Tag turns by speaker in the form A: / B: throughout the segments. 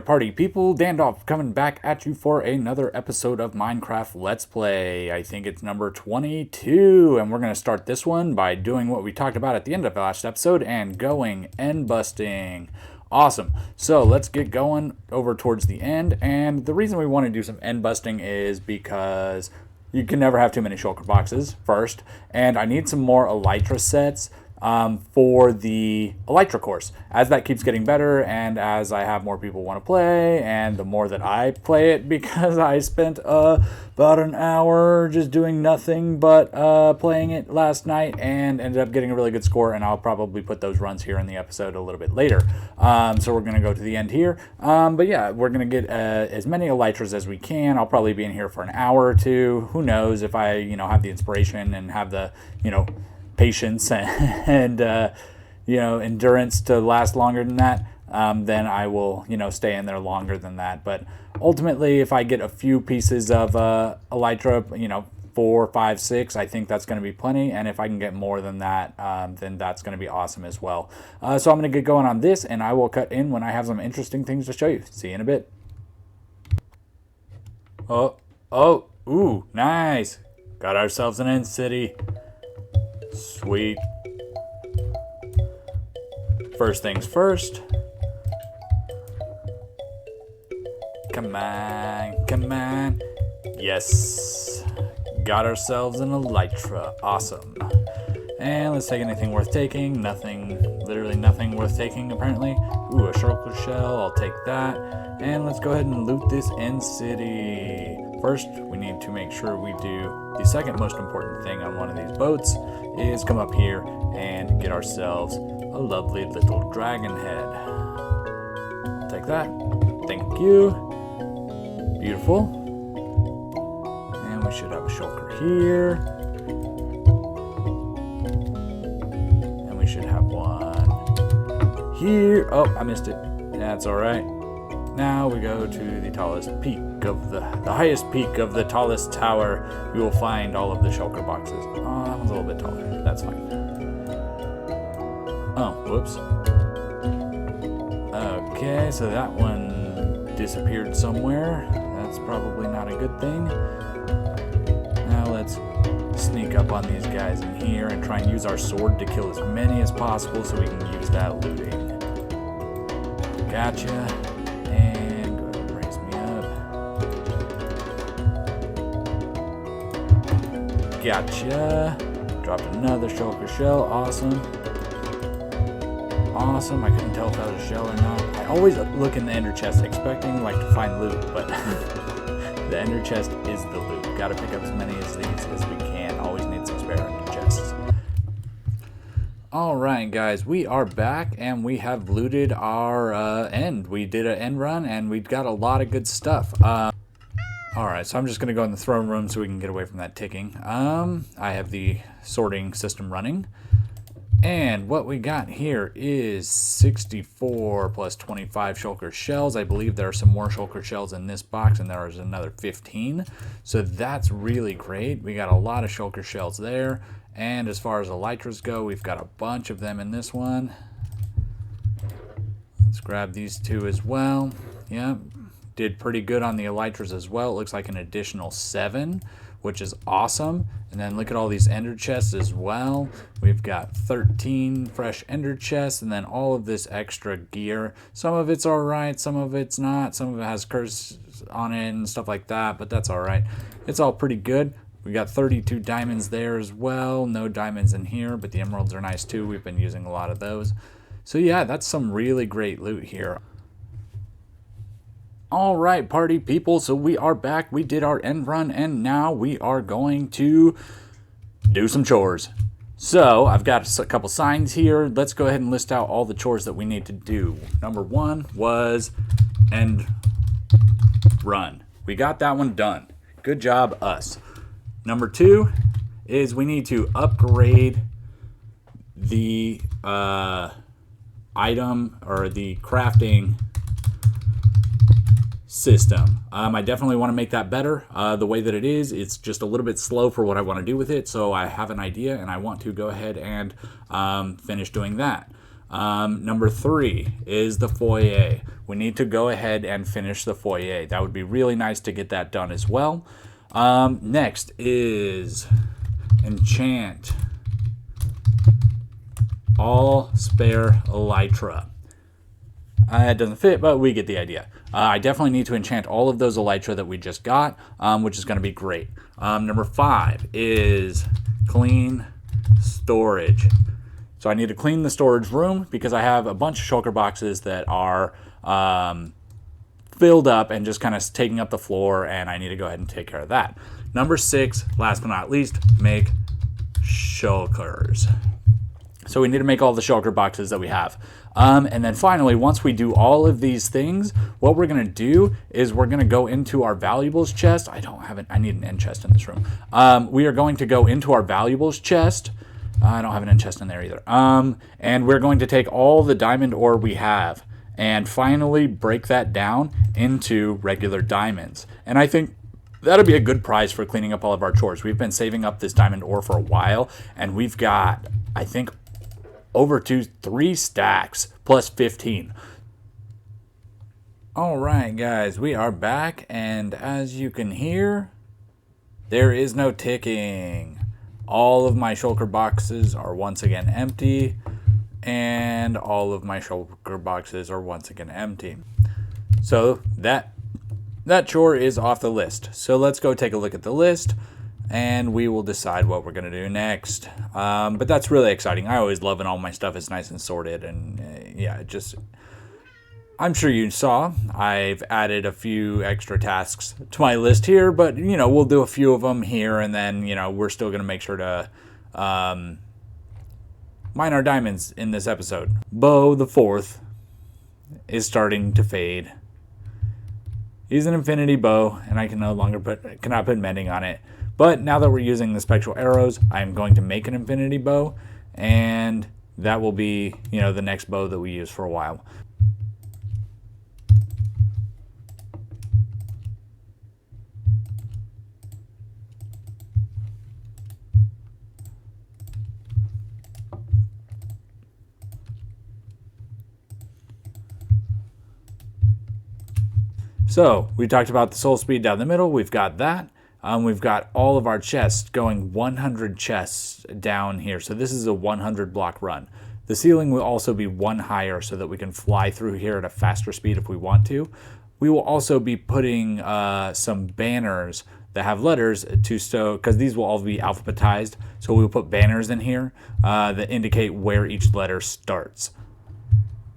A: party people, Dandolf coming back at you for another episode of Minecraft Let's Play. I think it's number 22, and we're going to start this one by doing what we talked about at the end of the last episode and going end busting. Awesome. So let's get going over towards the end, and the reason we want to do some end busting is because you can never have too many shulker boxes, first, and I need some more Elytra sets for the Elytra course. As that keeps getting better and as I have more people want to play, and the more that I play it, because I spent about an hour just doing nothing but playing it last night and ended up getting a really good score, and I'll probably put those runs here in the episode a little bit later. So we're going to go to the end here. But yeah, we're going to get as many Elytras as we can. I'll probably be in here for an hour or two. Who knows if I, have the inspiration and have the, patience and endurance to last longer than that, then I will stay in there longer than that. But ultimately, if I get a few pieces of Elytra, 4, 5, 6, I think that's going to be plenty, and if I can get more than that, then that's going to be awesome as well. So I'm going to get going on this, and I will cut in when I have some interesting things to show you. See you in a bit. Ooh, nice. Got ourselves an end city. Sweet. First things first. Come on. Yes. Got ourselves an Elytra. Awesome. And let's take anything worth taking. Nothing, literally nothing worth taking apparently. Ooh, a shulker shell. I'll take that. And let's go ahead and loot this end city. First, we need to make sure we do the second most important thing on one of these boats is come up here and get ourselves a lovely little dragon head. I'll take that. Thank you. Beautiful. And we should have a shulker here. And we should have one here. Oh, I missed it. That's all right. Now we go to the tallest peak of the highest peak of the tallest tower. We will find all of the shulker boxes. Oh, that one's a little bit taller. That's fine. Oh, whoops. Okay, so that one disappeared somewhere. That's probably not a good thing. Now let's sneak up on these guys in here and try and use our sword to kill as many as possible so we can use that looting. Gotcha. And go ahead and raise me up. Gotcha. Dropped another shulker shell. Awesome. I couldn't tell if that was a shell or not. I always look in the ender chest expecting to find loot, but the ender chest is the loot. Gotta pick up as many of these as we can. Always need some spare ender chests. Alright guys, we are back and we have looted our end. We did an end run and we got a lot of good stuff. Alright, so I'm just going to go in the throne room so we can get away from that ticking. I have the sorting system running. And what we got here is 64 plus 25 shulker shells. I believe there are some more shulker shells in this box, and there is another 15. So that's really great. We got a lot of shulker shells there. And as far as Elytras go, we've got a bunch of them in this one. Let's grab these two as well. Yep, did pretty good on the Elytras as well. It looks like an additional 7, which is awesome. And then look at all these ender chests as well. We've got 13 fresh ender chests, and then all of this extra gear. Some of it's all right, some of it's not. Some of it has curses on it and stuff like that, but that's all right. It's all pretty good. We got 32 diamonds there as well. No diamonds in here, but the emeralds are nice too. We've been using a lot of those. So yeah, that's some really great loot here. Alright party people, so we are back. We did our end run and now we are going to do some chores. So I've got a couple signs here. Let's go ahead and list out all the chores that we need to do. Number 1 was end run. We got that one done. Good job us. Number 2 is we need to upgrade the item or the crafting system. I definitely want to make that better. The way that it is, it's just a little bit slow for what I want to do with it, so I have an idea and I want to go ahead and finish doing that. Number 3 is the foyer. We need to go ahead and finish the foyer. That would be really nice to get that done as well. Next is enchant all spare elytra. It doesn't fit, but we get the idea. I definitely need to enchant all of those elytra that we just got, which is going to be great. Number 5 is clean storage. So I need to clean the storage room because I have a bunch of shulker boxes that are filled up and just kind of taking up the floor, and I need to go ahead and take care of that. Number 6, last but not least, make shulkers. So we need to make all the shulker boxes that we have. And then finally, once we do all of these things, what we're going to do is we're going to go into our valuables chest. I need an end chest in this room. We are going to go into our valuables chest. I don't have an end chest in there either. And we're going to take all the diamond ore we have and finally break that down into regular diamonds. And I think that'll be a good prize for cleaning up all of our chores. We've been saving up this diamond ore for a while, and we've got, I think, over 3 stacks plus 15. All right, guys, we are back, and as you can hear, there is no ticking. All of my shulker boxes are once again empty, and all of my shulker boxes are once again empty. So that chore is off the list. So let's go take a look at the list, and we will decide what we're going to do next. But that's really exciting. I always love when all my stuff is nice and sorted, and yeah, I'm sure you saw I've added a few extra tasks to my list here, but we'll do a few of them here, and then we're still going to make sure to mine our diamonds in this episode. Bo the fourth is starting to fade. He's an infinity bow, and I cannot put mending on it. But now that we're using the spectral arrows, I'm going to make an infinity bow, and that will be the next bow that we use for a while. So we talked about the soul speed down the middle. We've got that. We've got all of our chests going 100 chests down here. So this is a 100 block run. The ceiling will also be 1 higher so that we can fly through here at a faster speed if we want to. We will also be putting some banners that have letters to stow, because these will all be alphabetized. So we'll put banners in here that indicate where each letter starts.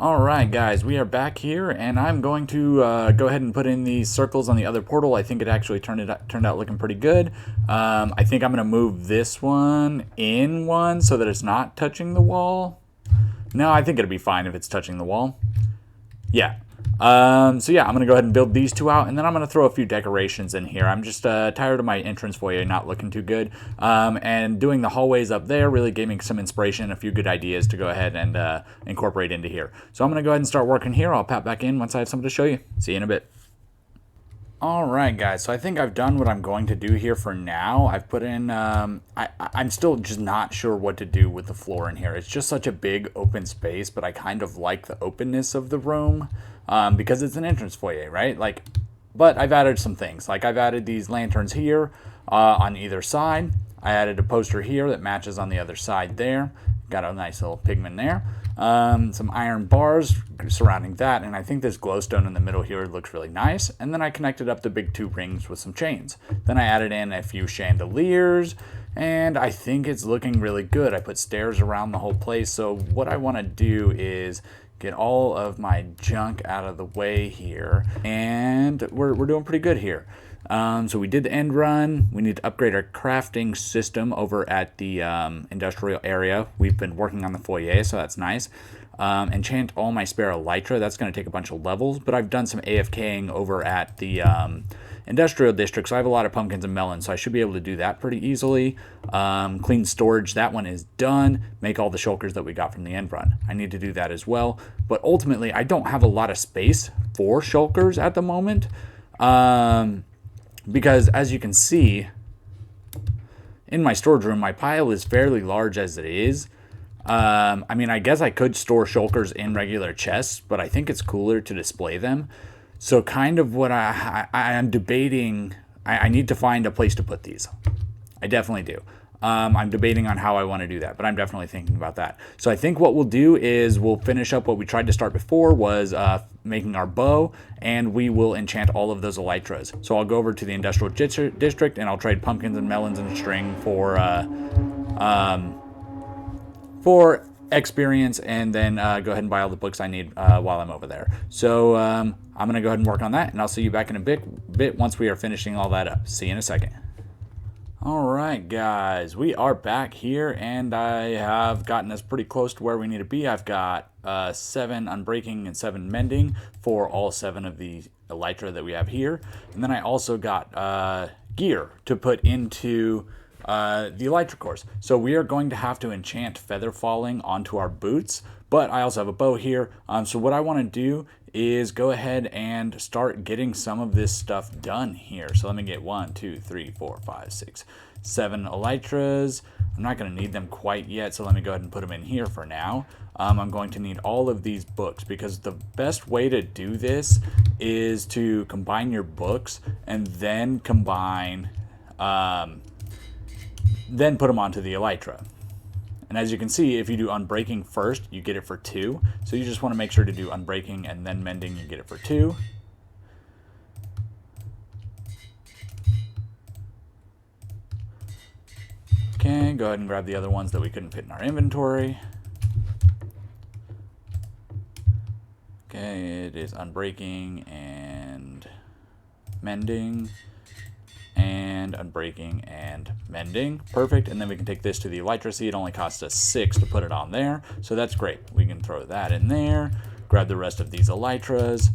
A: Alright guys, we are back here, and I'm going to go ahead and put in these circles on the other portal. I think it actually turned out looking pretty good. I think I'm going to move this one in one so that it's not touching the wall. No, I think it'll be fine if it's touching the wall. Yeah. So yeah, I'm going to go ahead and build these 2 out, and then I'm going to throw a few decorations in here. I'm just tired of my entrance foyer not looking too good. And doing the hallways up there really gave me some inspiration, a few good ideas to go ahead and incorporate into here. So I'm going to go ahead and start working here. I'll pop back in once I have something to show you. See you in a bit. Alright guys, so I think I've done what I'm going to do here for now. I've put in, I'm still just not sure what to do with the floor in here. It's just such a big open space, but I kind of like the openness of the room because it's an entrance foyer, right? But I've added some things. I've added these lanterns here on either side. I added a poster here that matches on the other side there. Got a nice little pigment there. Some iron bars surrounding that, and I think this glowstone in the middle here looks really nice. And then I connected up the big 2 rings with some chains. Then I added in a few chandeliers, and I think it's looking really good. I put stairs around the whole place. So what I want to do is get all of my junk out of the way here, and we're doing pretty good here. So we did the end run. We need to upgrade our crafting system over at the industrial area. We've been working on the foyer, so that's nice. Enchant all my spare elytra. That's going to take a bunch of levels, but I've done some AFKing over at the industrial district, so I have a lot of pumpkins and melons, so I should be able to do that pretty easily. Clean storage, that one is done. Make all the shulkers that we got from the end run. I need to do that as well, but ultimately I don't have a lot of space for shulkers at the moment. Because as you can see, in my storage room, my pile is fairly large as it is. I mean, I guess I could store shulkers in regular chests, but I think it's cooler to display them. So kind of what I am debating, I need to find a place to put these. I definitely do. I'm debating on how I want to do that, but I'm definitely thinking about that. So I think what we'll do is we'll finish up what we tried to start before, was making our bow, and we will enchant all of those elytras. So I'll go over to the industrial district, and I'll trade pumpkins and melons and string for experience, and then go ahead and buy all the books I need while I'm over there. So I'm going to go ahead and work on that, and I'll see you back in a bit once we are finishing all that up. See you in a second. Alright guys, we are back here, and I have gotten us pretty close to where we need to be. I've got 7 unbreaking and 7 mending for all 7 of the elytra that we have here. And then I also got gear to put into the elytra course. So we are going to have to enchant feather falling onto our boots, but I also have a bow here. So what I want to do is go ahead and start getting some of this stuff done here. So let me get 1, 2, 3, 4, 5, 6, 7 elytras. I'm not going to need them quite yet, so let me go ahead and put them in here for now. I'm going to need all of these books, because the best way to do this is to combine your books and then combine, then put them onto the elytra. And as you can see, if you do unbreaking first, you get it for 2. So you just want to make sure to do unbreaking and then mending, you get it for 2. Okay, go ahead and grab the other ones that we couldn't fit in our inventory. Okay, it is unbreaking and mending, and unbreaking and mending. Perfect. And then we can take this to the elytra seed. It only costs us 6 to put it on there, so that's great. We can throw that in there, grab the rest of these elytras,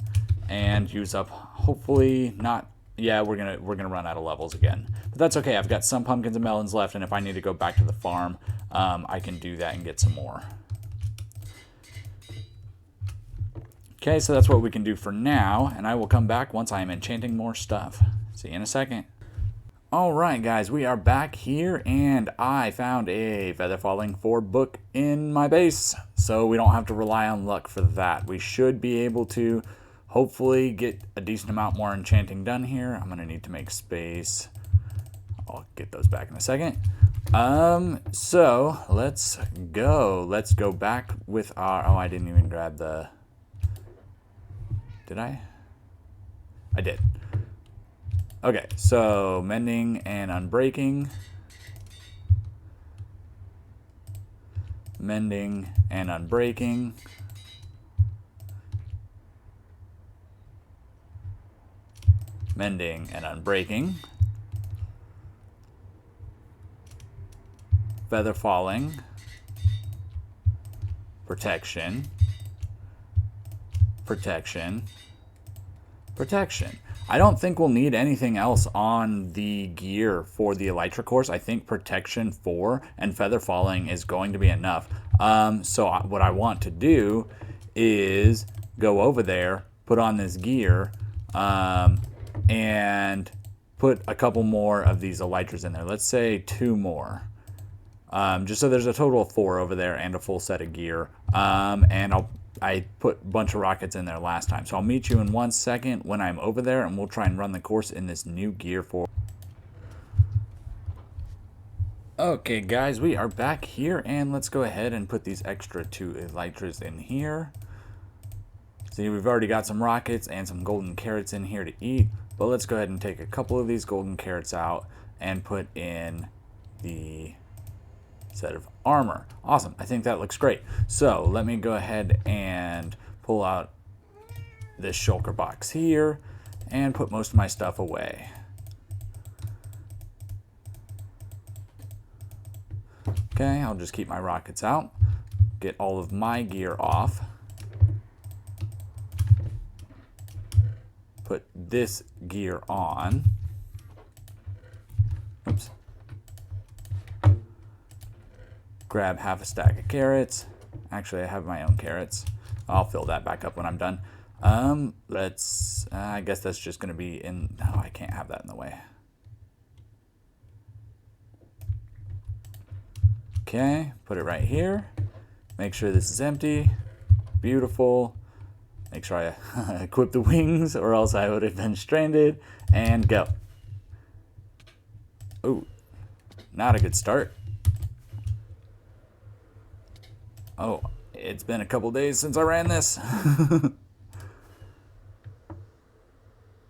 A: and use up, hopefully not, yeah, we're gonna run out of levels again, but that's okay. I've got some pumpkins and melons left, and if I need to go back to the farm, I can do that and get some more. Okay, so that's what we can do for now, and I will come back once I am enchanting more stuff. See you in a second. Alright guys, we are back here, and I found a feather falling 4 book in my base, so we don't have to rely on luck for that. We should be able to hopefully get a decent amount more enchanting done here. I'm going to need to make space. I'll get those back in a second. So let's go. Let's go back with our, oh, I didn't even grab the, did I? I did. Okay, so mending and unbreaking. Mending and unbreaking. Mending and unbreaking. Feather falling. Protection. Protection. Protection. I don't think we'll need anything else on the gear for the elytra course. I think protection 4 and feather falling is going to be enough. So what I want to do is go over there, put on this gear, and put a couple more of these elytras in there. Let's say 2 more. Just so there's a total of 4 over there and a full set of gear. And I put a bunch of rockets in there last time. So I'll meet you in 1 second when I'm over there, and we'll try and run the course in this new gear for. Okay guys, we are back here, and let's go ahead and put these extra 2 elytras in here. See, we've already got some rockets and some golden carrots in here to eat, but let's go ahead and take a couple of these golden carrots out and put in the set of armor. Awesome. I think that looks great. So let me go ahead and pull out this shulker box here and put most of my stuff away. Okay, I'll just keep my rockets out, get all of my gear off, put this gear on. Oops. Grab half a stack of carrots. Actually, I have my own carrots. I'll fill that back up when I'm done. I guess that's just gonna be in, no, I can't have that in the way. Okay, put it right here. Make sure this is empty. Beautiful. Make sure I equip the wings or else I would have been stranded. And go. Ooh, not a good start. Oh, it's been a couple days since I ran this.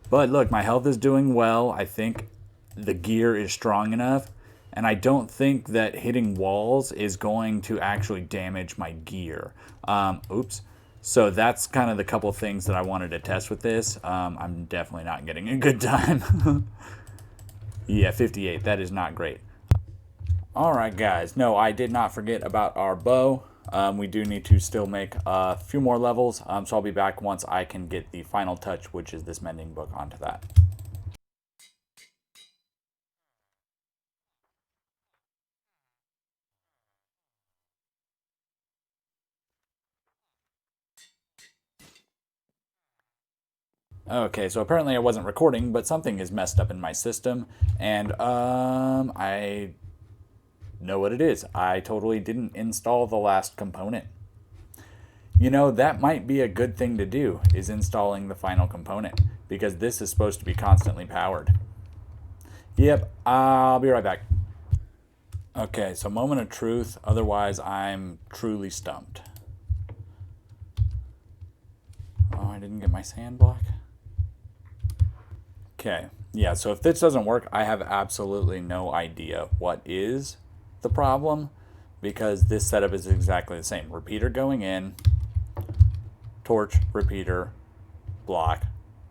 A: But look, my health is doing well. I think the gear is strong enough. And I don't think that hitting walls is going to actually damage my gear. Oops. So that's kind of the couple things that I wanted to test with this. I'm definitely not getting a good time. Yeah, 58. That is not great. Alright, guys. No, I did not forget about our bow. We do need to still make a few more levels. So I'll be back once I can get the final touch, which is this mending book, onto that. Okay, so apparently I wasn't recording, but something is messed up in my system, and I know what it is. I totally didn't install the last component. You know, that might be a good thing to do, is installing the final component, because this is supposed to be constantly powered. Yep, I'll be right back. Okay, so moment of truth, otherwise I'm truly stumped. Oh, I didn't get my sand block. Okay, yeah, so if this doesn't work, I have absolutely no idea what is the problem, because this setup is exactly the same. Repeater going in, torch, repeater, block,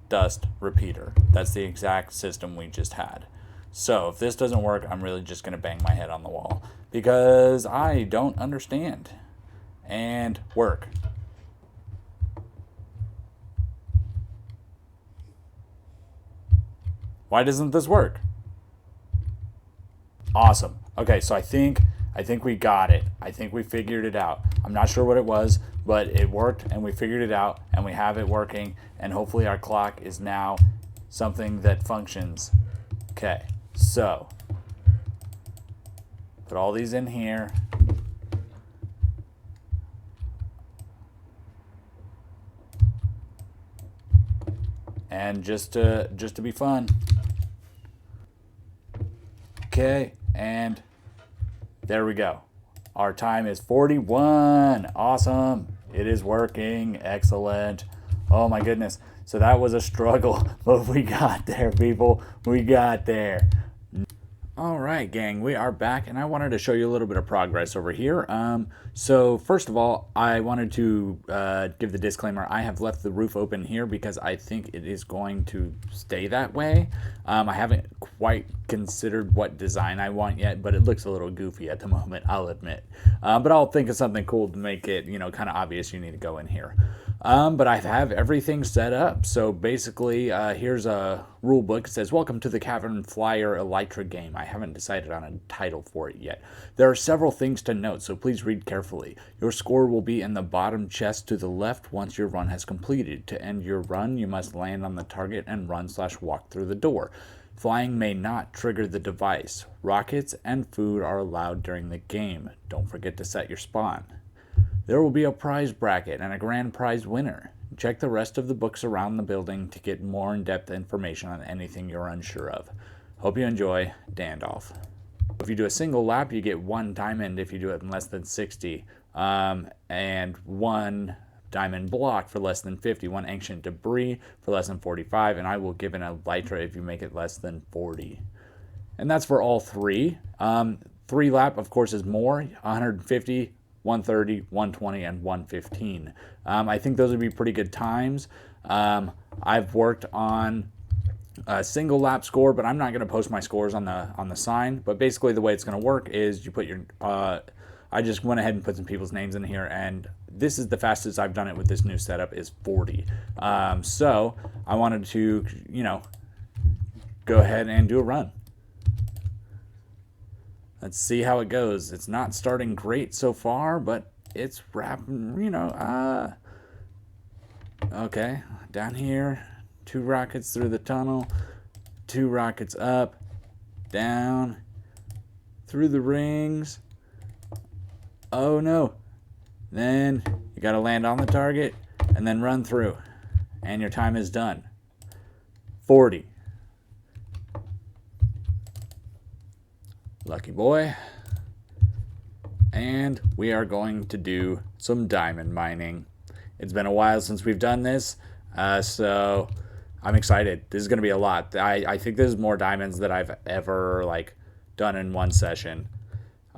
A: dust, repeater. That's the exact system we just had. So if this doesn't work, I'm really just going to bang my head on the wall, because I don't understand. And work. Why doesn't this work? Awesome. Okay, so I think we got it. I think we figured it out. I'm not sure what it was, but it worked and we figured it out and we have it working, and hopefully our clock is now something that functions. Okay, so put all these in here. And just to be fun. Okay, and there we go. Our time is 41. Awesome. It is working. Excellent. Oh my goodness. So that was a struggle, but we got there, people. We got there. All right, gang, we are back, and I wanted to show you a little bit of progress over here. So first of all, I wanted to give the disclaimer. I have left the roof open here because I think it is going to stay that way. I haven't quite considered what design I want yet, but it looks a little goofy at the moment, I'll admit. But I'll think of something cool to make it, kind of obvious you need to go in here. But I have everything set up. So basically, here's a rule book. It says, "Welcome to the Cavern Flyer Elytra game." I haven't decided on a title for it yet. There are several things to note, so please read carefully. Your score will be in the bottom chest to the left once your run has completed. To end your run, you must land on the target and run/walk through the door. Flying may not trigger the device. Rockets and food are allowed during the game. Don't forget to set your spawn. There will be a prize bracket and a grand prize winner. Check the rest of the books around the building to get more in-depth information on anything you're unsure of. Hope you enjoy. Dandolph. If you do a single lap, you get 1 diamond if you do it in less than 60, and 1 diamond block for less than 50, 1 ancient debris for less than 45, and I will give an elytra if you make it less than 40. And that's for all 3. 3 lap, of course, is more, 150, 130, 120, and 115. I think those would be pretty good times. I've worked on a single lap score, but I'm not going to post my scores on the sign. But basically, the way it's going to work is you put your. I just went ahead and put some people's names in here, and this is the fastest I've done it with this new setup is 40. So I wanted to, go ahead and do a run. Let's see how it goes. It's not starting great so far, but it's wrapping, Okay, down here, 2 rockets through the tunnel, 2 rockets up, down, through the rings. Oh no, Then you got to land on the target and then run through. And your time is done. 40. Lucky boy. And we are going to do some diamond mining. It's been a while since we've done this, so I'm excited. This is going to be a lot. I think this is more diamonds than I've ever done in one session.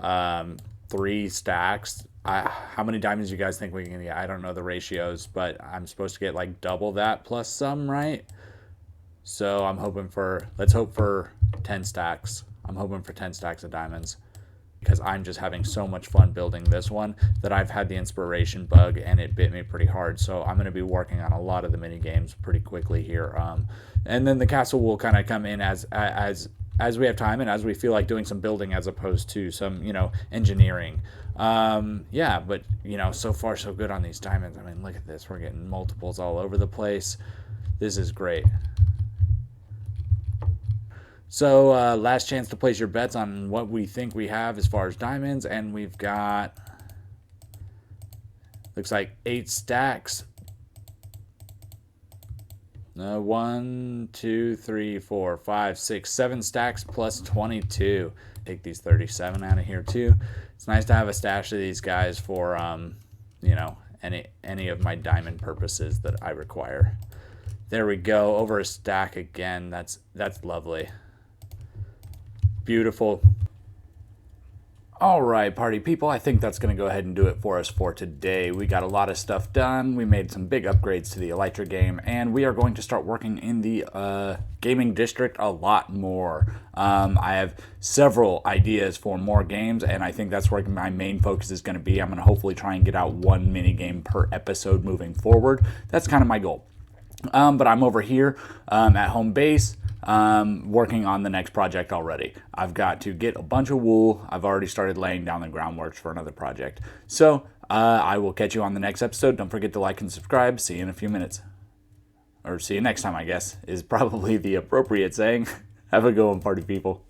A: 3 stacks. How many diamonds do you guys think we can get? I don't know the ratios, but I'm supposed to get double that plus some, right? So let's hope for 10 stacks. I'm hoping for 10 stacks of diamonds, because I'm just having so much fun building this one that I've had the inspiration bug and it bit me pretty hard. So I'm going to be working on a lot of the mini games pretty quickly here. And then the castle will kind of come in as we have time and as we feel like doing some building as opposed to some, engineering. Yeah, but, so far so good on these diamonds. I mean, look at this. We're getting multiples all over the place. This is great. So last chance to place your bets on what we think we have as far as diamonds. And we've got, looks like 8 stacks. 1, 2, 3, 4, 5, 6, 7 stacks plus 22. Take these 37 out of here too. It's nice to have a stash of these guys for, any of my diamond purposes that I require. There we go. Over a stack again. That's lovely. Beautiful. All right, party people, I think that's going to go ahead and do it for us for today. We got a lot of stuff done. We made some big upgrades to the Elytra game, and we are going to start working in the gaming district a lot more. I have several ideas for more games, and I think that's where my main focus is going to be. I'm going to hopefully try and get out 1 mini game per episode moving forward. That's kind of my goal. But I'm over here at home base. Working on the next project already. I've got to get a bunch of wool. I've already started laying down the groundwork for another project. So I will catch you on the next episode. Don't forget to like and subscribe. See you in a few minutes. Or see you next time, I guess, is probably the appropriate saying. Have a good one, party people.